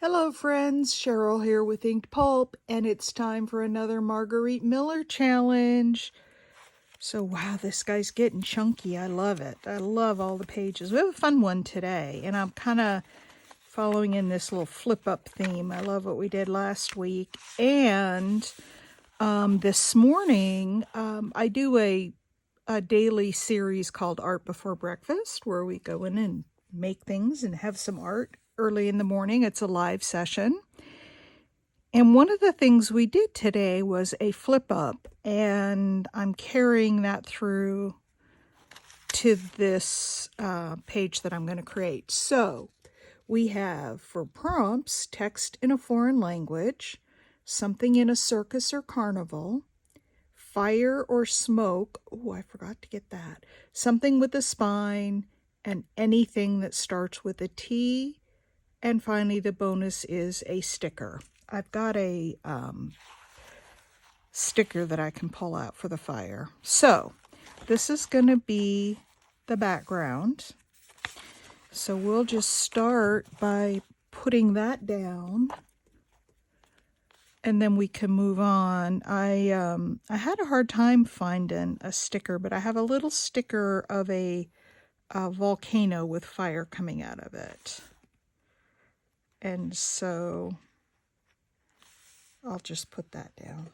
Hello friends, Cheryl here with Inked Pulp, and it's time for another Margarete Miller challenge. So wow, this guy's getting chunky. I love it. I love all the pages. We have a fun one today, and I'm kind of following in this little flip-up theme. I love what we did last week. And this morning, I do a daily series called Art Before Breakfast, where we go in and make things and have some art early in the morning. It's a live session. And one of the things we did today was a flip up, and I'm carrying that through to this page that I'm going to create. So we have, for prompts, text in a foreign language, something in a circus or carnival, fire or smoke, oh, I forgot to get that, something with a spine, and anything that starts with a T. And finally, the bonus is a sticker. I've got a sticker that I can pull out for the fire. So this is going to be the background. So we'll just start by putting that down, and then we can move on. I had a hard time finding a sticker, but I have a little sticker of a volcano with fire coming out of it. And so I'll just put that down.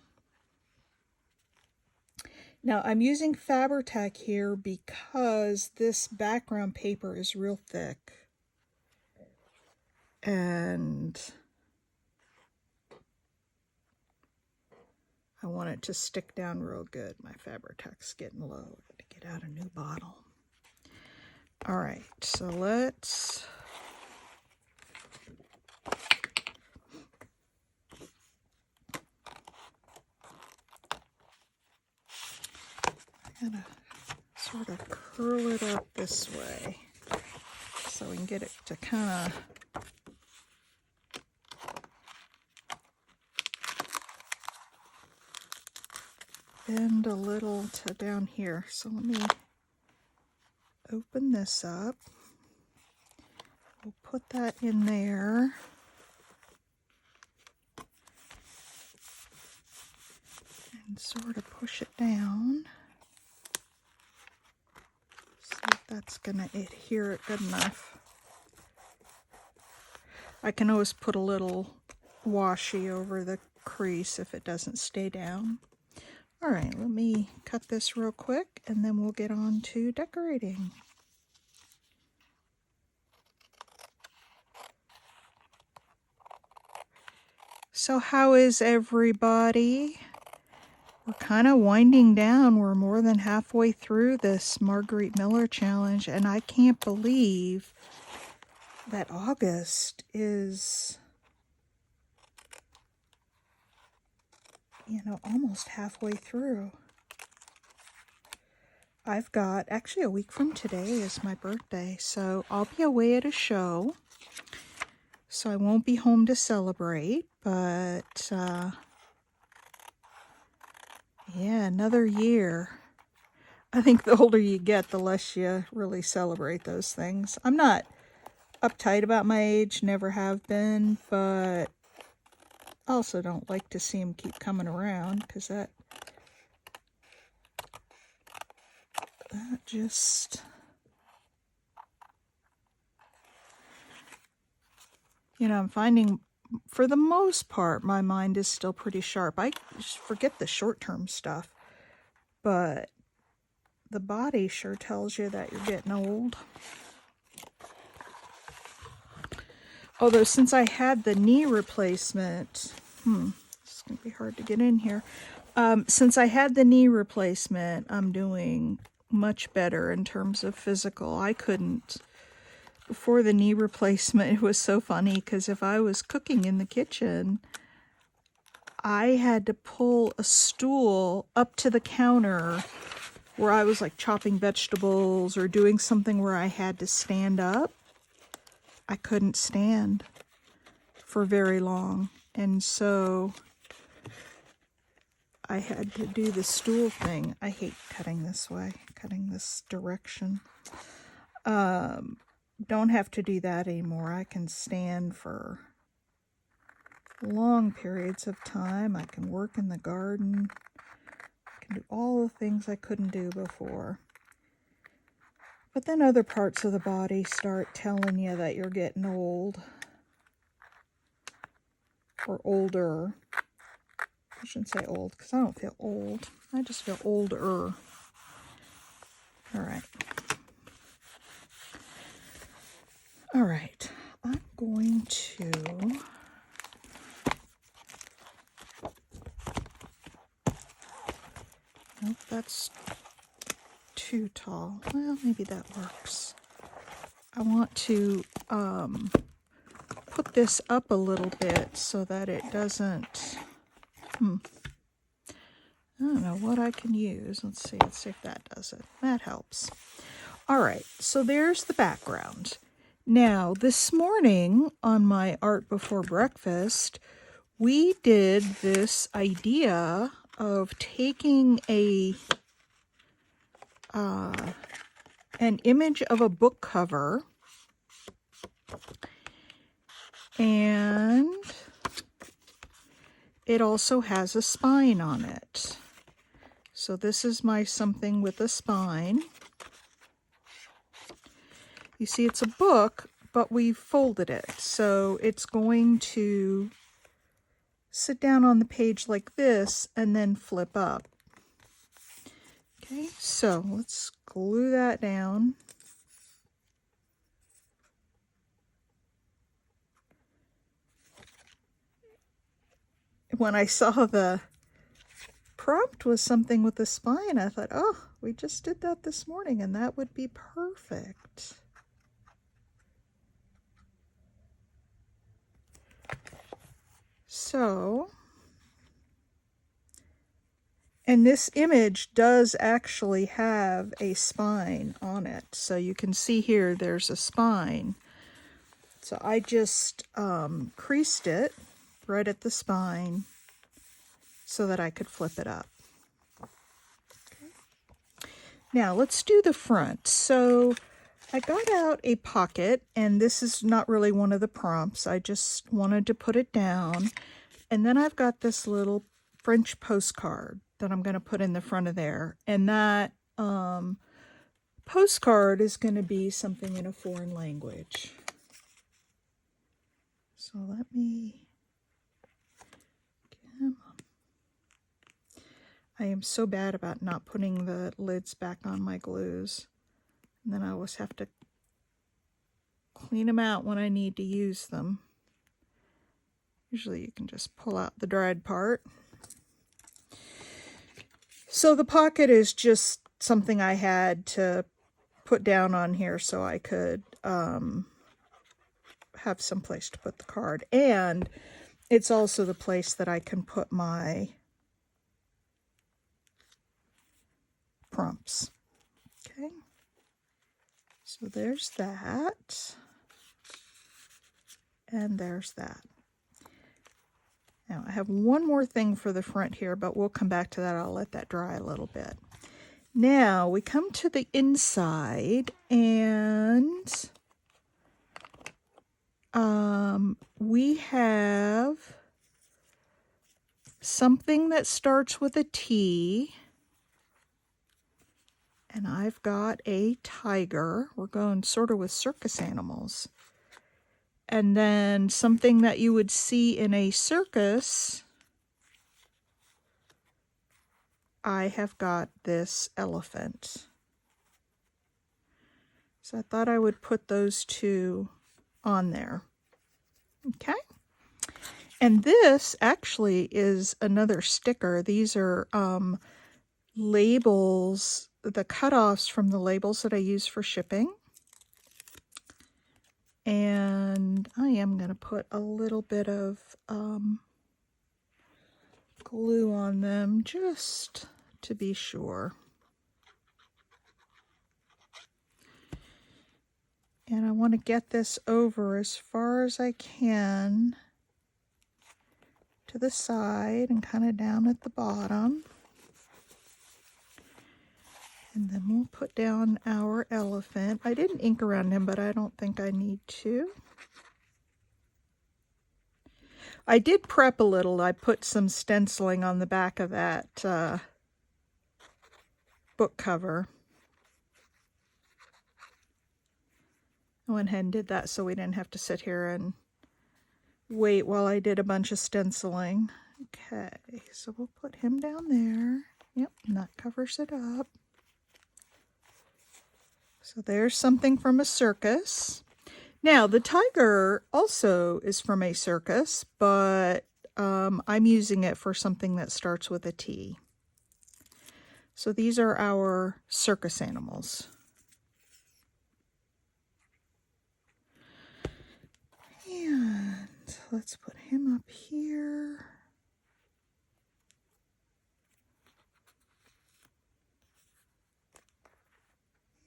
Now I'm using Fabri-Tac here because this background paper is real thick. And I want it to stick down real good. My Fabri-Tac's getting low. I got to get out a new bottle. All right, so let's... I'm gonna sort of curl it up this way so we can get it to kind of bend a little to down here. So let me open this up. We'll put that in there. And sort of push it down. See if that's going to adhere it good enough. I can always put a little washi over the crease if it doesn't stay down. All right, let me cut this real quick, and then we'll get on to decorating. So how is everybody? We're kind of winding down. We're more than halfway through this Margarete Miller challenge, and I can't believe that August is, almost halfway through. I've got, actually a week from today is my birthday, so I'll be away at a show, so I won't be home to celebrate, but yeah, another year. I think the older you get, the less you really celebrate those things. I'm not uptight about my age, never have been, but I also don't like to see them keep coming around, because that just... I'm finding, for the most part, my mind is still pretty sharp. I just forget the short-term stuff, but the body sure tells you that you're getting old. Although since I had the knee replacement, it's going to be hard to get in here. Since I had the knee replacement, I'm doing much better in terms of physical. I couldn't... Before the knee replacement, it was so funny because if I was cooking in the kitchen, I had to pull a stool up to the counter where I was like chopping vegetables or doing something where I had to stand up. I couldn't stand for very long, and so I had to do the stool thing. I hate cutting this way, cutting this direction. Don't have to do that anymore. I can stand for long periods of time. I can work in the garden. I can do all the things I couldn't do before. But then other parts of the body start telling you that you're getting old. Or older. I shouldn't say old, because I don't feel old. I just feel older. Alright. Alright. I'm going to... Nope, that's too tall. Well, maybe that works. I want to put this up a little bit so that it doesn't... I don't know what I can use. Let's see if that does it. That helps. All right, so there's the background. Now, this morning on my Art Before Breakfast, we did this idea of taking an image of a book cover, and it also has a spine on it. So this is my something with a spine. You see, it's a book, but we folded it. So it's going to sit down on the page like this and then flip up. Okay, so let's glue that down. When I saw the prompt was something with a spine, I thought, oh, we just did that this morning and that would be perfect. So, and this image does actually have a spine on it. So you can see here there's a spine. So I just creased it right at the spine so that I could flip it up. Okay. Now let's do the front. So I got out a pocket, and this is not really one of the prompts. I just wanted to put it down. And then I've got this little French postcard that I'm going to put in the front of there. And that postcard is going to be something in a foreign language. So let me... I am so bad about not putting the lids back on my glues. And then I always have to clean them out when I need to use them. Usually you can just pull out the dried part. So the pocket is just something I had to put down on here so I could have some place to put the card. And it's also the place that I can put my prompts. Okay. So there's that. And there's that. Now I have one more thing for the front here, but we'll come back to that. I'll let that dry a little bit. Now we come to the inside, and we have something that starts with a T, and I've got a tiger. We're going sort of with circus animals. And then something that you would see in a circus, I have got this elephant. So I thought I would put those two on there. Okay. And this actually is another sticker. These are labels, the cutoffs from the labels that I use for shipping. And I am going to put a little bit of glue on them just to be sure. And I want to get this over as far as I can to the side and kind of down at the bottom. And then we'll put down our elephant. I didn't ink around him, but I don't think I need to. I did prep a little. I put some stenciling on the back of that book cover. I went ahead and did that so we didn't have to sit here and wait while I did a bunch of stenciling. Okay, so we'll put him down there. Yep, and that covers it up. So there's something from a circus. Now, the tiger also is from a circus, but I'm using it for something that starts with a T. So these are our circus animals. And let's put him up here.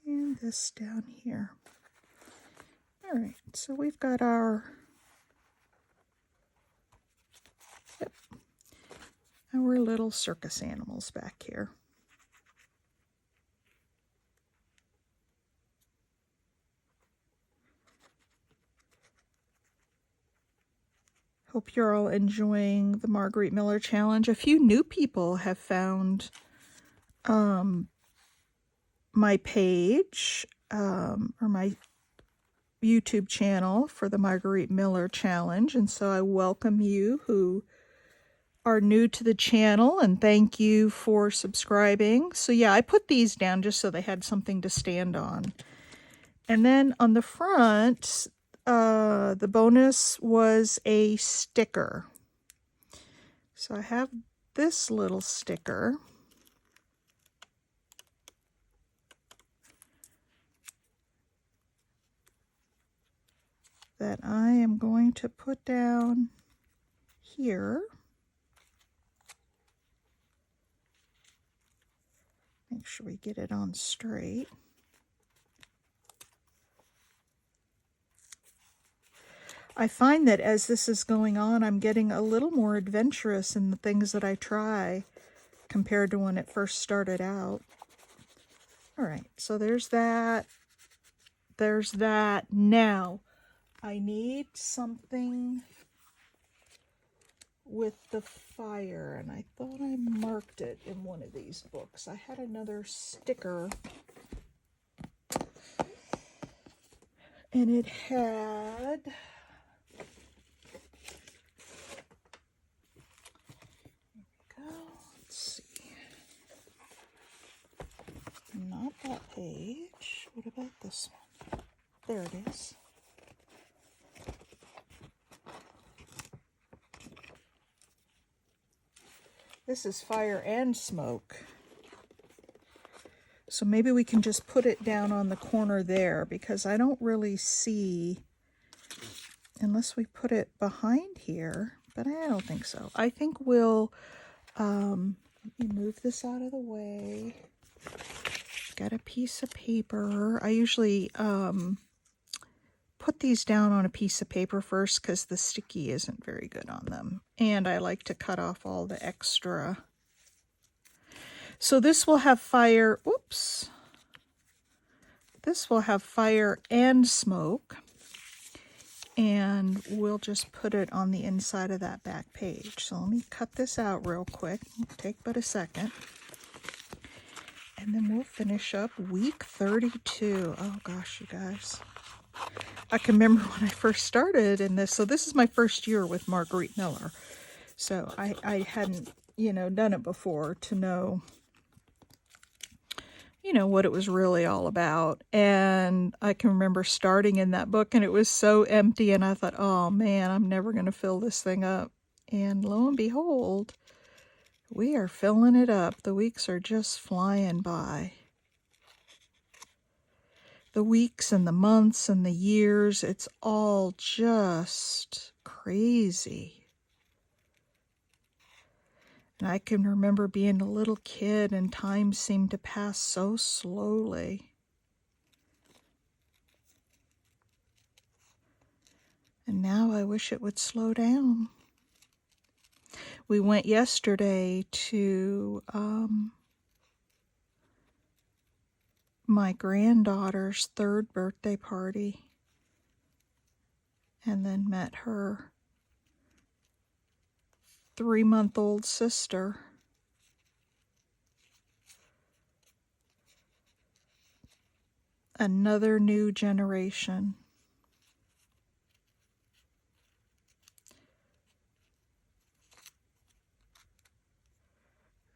And this down here. All right, so we've got our little circus animals back here. Hope you're all enjoying the Margarete Miller Challenge. A few new people have found my page or my YouTube channel for the Margarete Miller Challenge, and so I welcome you who are new to the channel, and thank you for subscribing. So yeah, I put these down just so they had something to stand on. And then on the front, the bonus was a sticker. So I have this little sticker. That I am going to put down here. Make sure we get it on straight. I find that as this is going on, I'm getting a little more adventurous in the things that I try compared to when it first started out. All right, so there's that. There's that. Now, I need something with the fire, and I thought I marked it in one of these books. I had another sticker, and it had... Not that page. What about this one? There it is. This is fire and smoke. So maybe we can just put it down on the corner there, because I don't really see, unless we put it behind here, but I don't think so. I think we'll, let me move this out of the way. Got a piece of paper. I usually put these down on a piece of paper first because the sticky isn't very good on them. And I like to cut off all the extra. So this will have fire, oops. This will have fire and smoke. And we'll just put it on the inside of that back page. So let me cut this out real quick. It'll take but a second. And then we'll finish up week 32. Oh gosh, you guys. I can remember when I first started in this. So this is my first year with Margarete Miller. So I hadn't, done it before to know, what it was really all about. And I can remember starting in that book and it was so empty. And I thought, oh man, I'm never going to fill this thing up. And lo and behold, we are filling it up. The weeks are just flying by. The weeks and the months and the years, it's all just crazy. And I can remember being a little kid and time seemed to pass so slowly. And now I wish it would slow down. We went yesterday to my granddaughter's 3rd birthday party and then met her 3-month-old sister. Another new generation.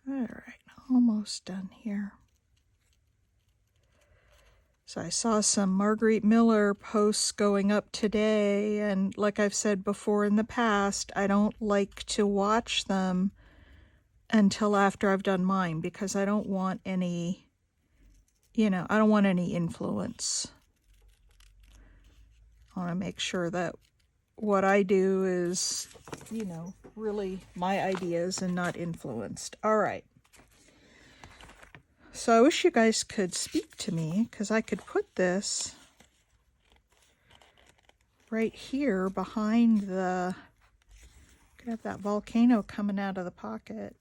All right, almost done here. So I saw some Margarete Miller posts going up today, and like I've said before in the past, I don't like to watch them until after I've done mine because I don't want any, I don't want any influence. I want to make sure that what I do is, really my ideas and not influenced. All right. So I wish you guys could speak to me because I could put this right here behind the, could have that volcano coming out of the pocket.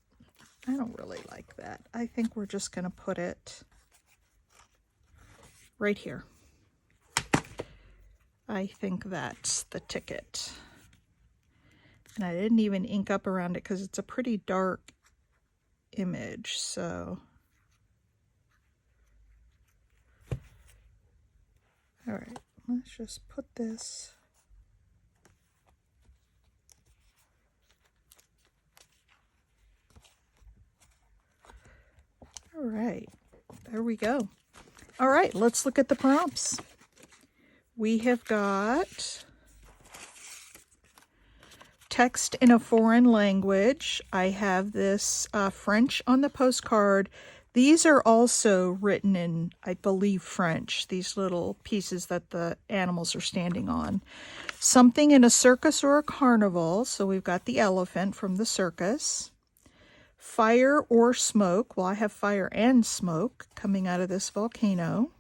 I don't really like that. I think we're just going to put it right here. I think that's the ticket. And I didn't even ink up around it because it's a pretty dark image, so. All right, let's just put this. All right, there we go. All right, let's look at the prompts. We have got text in a foreign language. I have this French on the postcard. These are also written in, I believe, French, these little pieces that the animals are standing on. Something in a circus or a carnival, so we've got the elephant from the circus. Fire or smoke, well, I have fire and smoke coming out of this volcano.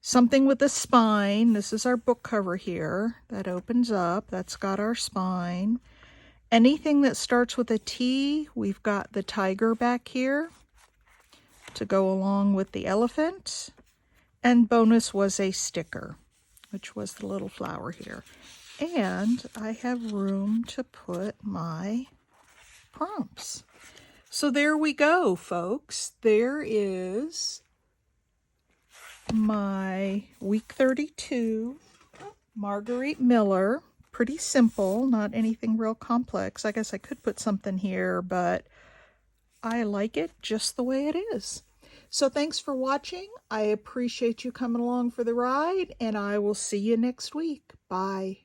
Something with a spine, this is our book cover here, that opens up, that's got our spine. Anything that starts with a T, we've got the tiger back here to go along with the elephant. And bonus was a sticker, which was the little flower here. And I have room to put my prompts. So there we go, folks. There is my week 32 Margarete Miller. Pretty simple, not anything real complex. I guess I could put something here, but I like it just the way it is. So thanks for watching. I appreciate you coming along for the ride, and I will see you next week. Bye.